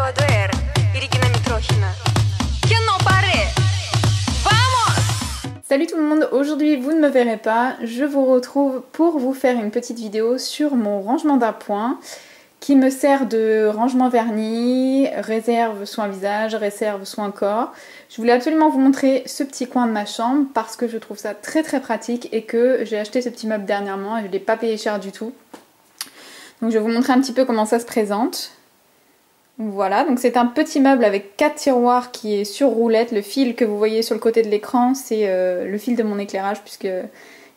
Teodoer, Irina Mitrokhina. Кино паре! Vamos! Salut tout le monde, aujourd'hui vous ne me verrez pas, je vous retrouve pour vous faire une petite vidéo sur mon rangement d'appoint qui me sert de rangement vernis, réserve soin visage, réserve soin corps. Je voulais absolument vous montrer ce petit coin de ma chambre parce que je trouve ça très pratique et que j'ai acheté ce petit meuble dernièrement et je ne l'ai pas payé cher du tout. Donc je vais vous montrer un petit peu comment ça se présente. Voilà, donc c'est un petit meuble avec 4 tiroirs qui est sur roulette. Le fil que vous voyez sur le côté de l'écran, c'est le fil de mon éclairage puisque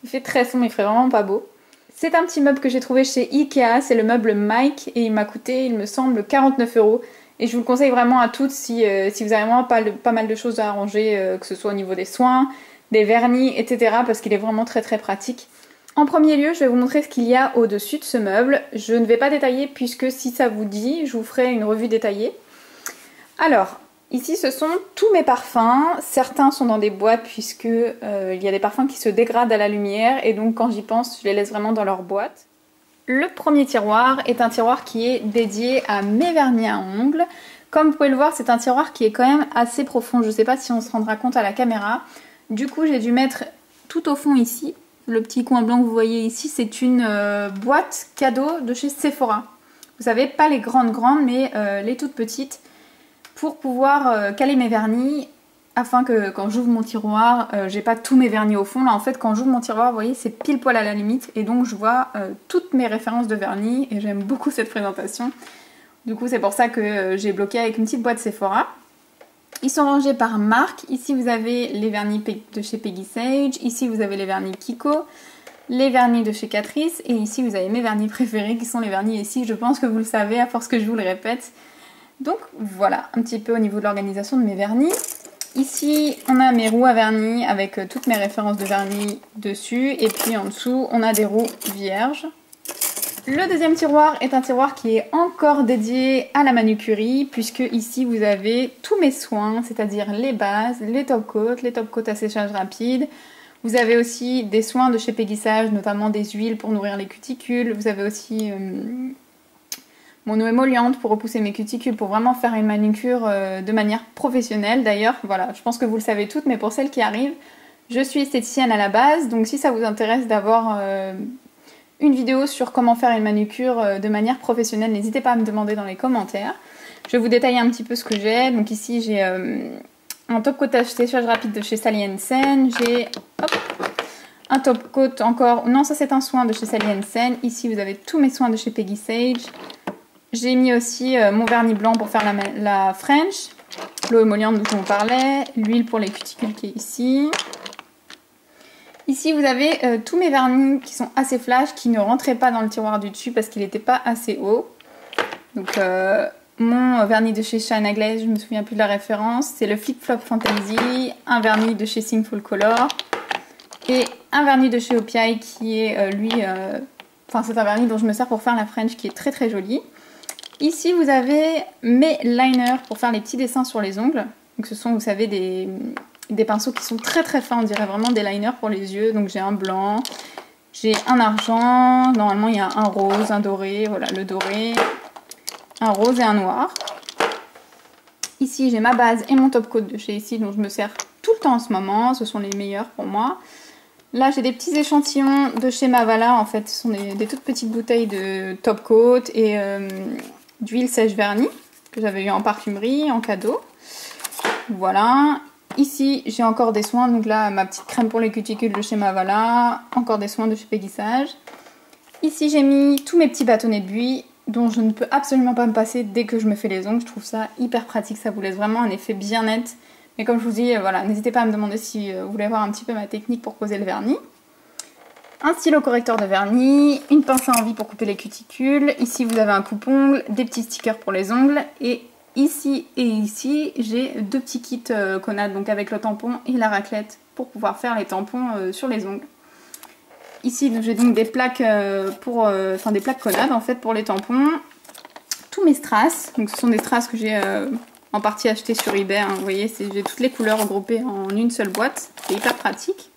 il fait très sombre, il fait vraiment pas beau. C'est un petit meuble que j'ai trouvé chez Ikea, c'est le meuble Mike et il m'a coûté, il me semble, 49 € et je vous le conseille vraiment à toutes si vous avez vraiment pas mal de choses à arranger, que ce soit au niveau des soins, des vernis, etc. parce qu'il est vraiment très pratique. En premier lieu, je vais vous montrer ce qu'il y a au-dessus de ce meuble. Je ne vais pas détailler puisque si ça vous dit, je vous ferai une revue détaillée. Alors, ici ce sont tous mes parfums. Certains sont dans des boîtes puisque il y a des parfums qui se dégradent à la lumière et donc quand j'y pense, je les laisse vraiment dans leur boîte. Le premier tiroir est un tiroir qui est dédié à mes vernis à ongles. Comme vous pouvez le voir, c'est un tiroir qui est quand même assez profond. Je ne sais pas si on se rendra compte à la caméra. Du coup, j'ai dû mettre tout au fond ici. Le petit coin blanc que vous voyez ici, c'est une boîte cadeau de chez Sephora. Vous savez, pas les grandes, mais les toutes petites, pour pouvoir caler mes vernis, afin que quand j'ouvre mon tiroir, j'ai pas tous mes vernis au fond. Là, en fait, quand j'ouvre mon tiroir, vous voyez, c'est pile poil à la limite, et donc je vois toutes mes références de vernis, et j'aime beaucoup cette présentation. Du coup, c'est pour ça que j'ai bloqué avec une petite boîte Sephora. Ils sont rangés par marque. Ici vous avez les vernis de chez Peggy Sage, ici vous avez les vernis Kiko, les vernis de chez Catrice et ici vous avez mes vernis préférés qui sont les vernis ici. Je pense que vous le savez à force que je vous le répète. Donc voilà un petit peu au niveau de l'organisation de mes vernis. Ici on a mes roues à vernis avec toutes mes références de vernis dessus et puis en dessous on a des roues vierges. Le deuxième tiroir est un tiroir qui est encore dédié à la manucurie puisque ici vous avez tous mes soins, c'est-à-dire les bases, les top coats à séchage rapide. Vous avez aussi des soins de chez Peggy Sage, notamment des huiles pour nourrir les cuticules. Vous avez aussi mon eau émolliente pour repousser mes cuticules, pour vraiment faire une manucure de manière professionnelle. D'ailleurs, voilà, je pense que vous le savez toutes, mais pour celles qui arrivent, je suis esthéticienne à la base, donc si ça vous intéresse d'avoir une vidéo sur comment faire une manucure de manière professionnelle, n'hésitez pas à me demander dans les commentaires. Je vais vous détailler un petit peu ce que j'ai. Donc ici j'ai un top coat à séchage rapide de chez Sally Hansen. J'ai un top coat encore, non ça c'est un soin de chez Sally Hansen. Ici vous avez tous mes soins de chez Peggy Sage. J'ai mis aussi mon vernis blanc pour faire la French, l'eau émolliente dont on parlait, l'huile pour les cuticules qui est ici. Ici vous avez tous mes vernis qui sont assez flash, qui ne rentraient pas dans le tiroir du dessus parce qu'il n'était pas assez haut. Donc mon vernis de chez Shine Glaze, je me souviens plus de la référence, c'est le Flip Flop Fantasy, un vernis de chez Singful Color et un vernis de chez Opiai qui est c'est un vernis dont je me sers pour faire la French qui est très joli. Ici vous avez mes liners pour faire les petits dessins sur les ongles. Donc ce sont, vous savez, des pinceaux qui sont très fins, on dirait vraiment des liners pour les yeux. Donc j'ai un blanc, j'ai un argent, normalement il y a un rose, un doré, voilà le doré, un rose et un noir. Ici j'ai ma base et mon top coat de chez ici dont je me sers tout le temps en ce moment, ce sont les meilleurs pour moi. Là j'ai des petits échantillons de chez Mavala, en fait ce sont des toutes petites bouteilles de top coat et d'huile sèche vernis que j'avais eu en parfumerie, en cadeau. Voilà. Ici, j'ai encore des soins, donc là, ma petite crème pour les cuticules de chez Mavala, encore des soins de chez Peggy Sage. Ici, j'ai mis tous mes petits bâtonnets de buis, dont je ne peux absolument pas me passer dès que je me fais les ongles. Je trouve ça hyper pratique, ça vous laisse vraiment un effet bien net. Mais comme je vous dis, voilà, n'hésitez pas à me demander si vous voulez voir un petit peu ma technique pour poser le vernis. Un stylo correcteur de vernis, une pince à envie pour couper les cuticules. Ici, vous avez un coupe-ongles, des petits stickers pour les ongles et ici et ici, j'ai deux petits kits Conad, donc avec le tampon et la raclette pour pouvoir faire les tampons sur les ongles. Ici, j'ai donc des plaques des plaques Conad en fait pour les tampons. Tous mes strass, donc ce sont des strass que j'ai en partie acheté sur eBay. Hein, vous voyez, j'ai toutes les couleurs regroupées en une seule boîte, c'est hyper pratique.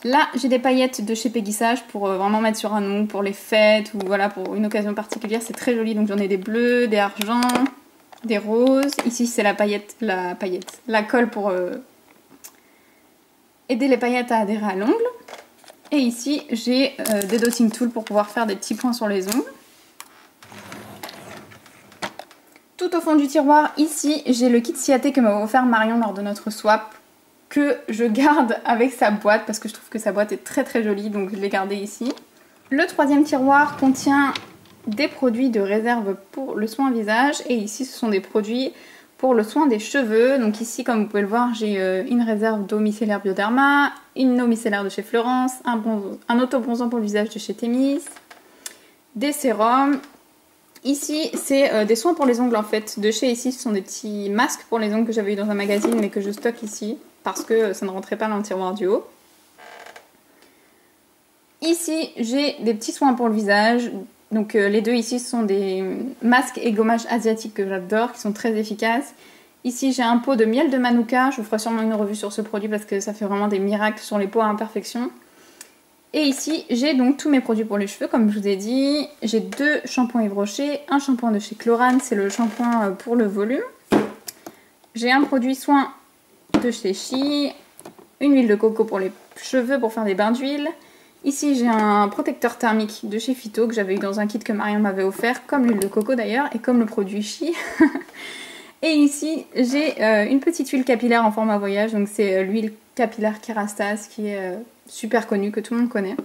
Là, j'ai des paillettes de chez Peggy Sage pour vraiment mettre sur un ongle pour les fêtes ou voilà pour une occasion particulière. C'est très joli, donc j'en ai des bleus, des argents. des roses. Ici c'est la colle pour aider les paillettes à adhérer à l'ongle. Et ici j'ai des dotting tools pour pouvoir faire des petits points sur les ongles. Tout au fond du tiroir, ici j'ai le kit Ciaté que m'a offert Marion lors de notre swap, que je garde avec sa boîte parce que je trouve que sa boîte est très très jolie, donc je l'ai gardé ici. Le troisième tiroir contient des produits de réserve pour le soin visage, et ici ce sont des produits pour le soin des cheveux. Donc ici, comme vous pouvez le voir, j'ai une réserve d'eau micellaire Bioderma, une eau micellaire de chez Florence, un auto-bronzant pour le visage de chez Thémis, des sérums. Ici, c'est des soins pour les ongles en fait. De chez ici, ce sont des petits masques pour les ongles que j'avais eu dans un magazine mais que je stocke ici parce que ça ne rentrait pas dans le tiroir du haut. Ici, j'ai des petits soins pour le visage. Donc les deux ici sont des masques et gommages asiatiques que j'adore, qui sont très efficaces. Ici, j'ai un pot de miel de Manuka. Je vous ferai sûrement une revue sur ce produit parce que ça fait vraiment des miracles sur les peaux à imperfection. Et ici, j'ai donc tous mes produits pour les cheveux, comme je vous ai dit. J'ai deux shampoings Yves Rocher, un shampoing de chez Chlorane, c'est le shampoing pour le volume. J'ai un produit soin de chez Chi, une huile de coco pour les cheveux pour faire des bains d'huile. Ici, j'ai un protecteur thermique de chez Phyto que j'avais eu dans un kit que Marion m'avait offert, comme l'huile de coco d'ailleurs, et comme le produit Chi. Et ici, j'ai une petite huile capillaire en format voyage, donc c'est l'huile capillaire Kerastase qui est super connue, que tout le monde connaît.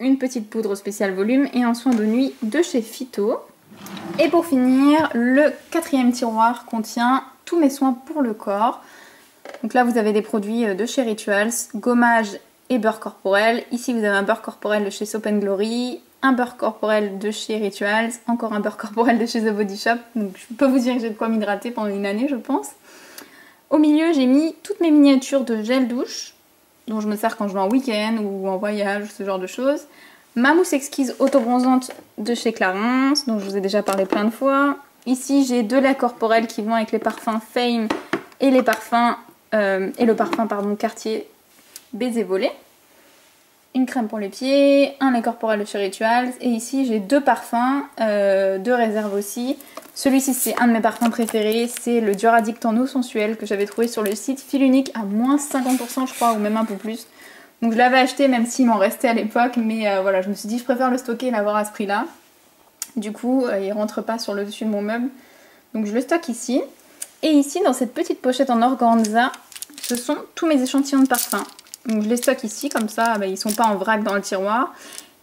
Une petite poudre spéciale volume et un soin de nuit de chez Phyto. Et pour finir, le quatrième tiroir contient tous mes soins pour le corps. Donc là, vous avez des produits de chez Rituals, gommage et beurre corporel. Ici, vous avez un beurre corporel de chez Soap & Glory, un beurre corporel de chez Rituals, encore un beurre corporel de chez The Body Shop. Donc je peux vous dire que j'ai de quoi m'hydrater pendant une année, je pense. Au milieu, j'ai mis toutes mes miniatures de gel douche, dont je me sers quand je vais en week-end ou en voyage, ce genre de choses. Ma mousse exquise auto-bronzante de chez Clarins, dont je vous ai déjà parlé plein de fois. Ici, j'ai deux laits corporels qui vont avec les parfums Fame et le parfum Cartier Baiser Volé. Une crème pour les pieds, un lait corporel de chez Rituals, et ici j'ai deux parfums de réserve aussi. Celui-ci c'est un de mes parfums préférés, c'est le Duradict en eau sensuelle que j'avais trouvé sur le site Fil Unique à moins 50% je crois, ou même un peu plus. Donc je l'avais acheté même s'il m'en restait à l'époque, mais voilà, je me suis dit je préfère le stocker et l'avoir à ce prix-là. Du coup il rentre pas sur le dessus de mon meuble, donc je le stocke ici. Et ici dans cette petite pochette en organza, ce sont tous mes échantillons de parfums. Donc je les stocke ici, comme ça ils sont pas en vrac dans le tiroir.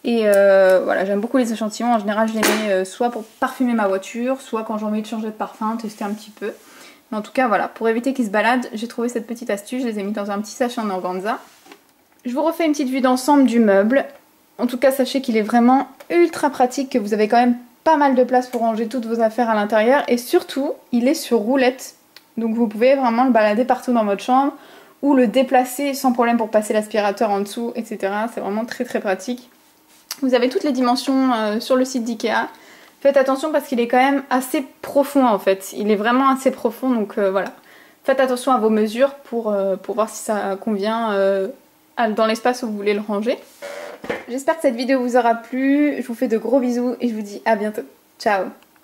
Et voilà, j'aime beaucoup les échantillons. En général, je les mets soit pour parfumer ma voiture, soit quand j'ai envie de changer de parfum, tester un petit peu. Mais en tout cas, voilà, pour éviter qu'ils se baladent, j'ai trouvé cette petite astuce. Je les ai mis dans un petit sachet en organza. Je vous refais une petite vue d'ensemble du meuble. En tout cas, sachez qu'il est vraiment ultra pratique, que vous avez quand même pas mal de place pour ranger toutes vos affaires à l'intérieur. Et surtout, il est sur roulette. Donc vous pouvez vraiment le balader partout dans votre chambre ou le déplacer sans problème pour passer l'aspirateur en dessous, etc. C'est vraiment très très pratique. Vous avez toutes les dimensions sur le site d'Ikea. Faites attention parce qu'il est quand même assez profond en fait. Il est vraiment assez profond, donc voilà. Faites attention à vos mesures pour voir si ça convient dans l'espace où vous voulez le ranger. J'espère que cette vidéo vous aura plu. Je vous fais de gros bisous et je vous dis à bientôt. Ciao!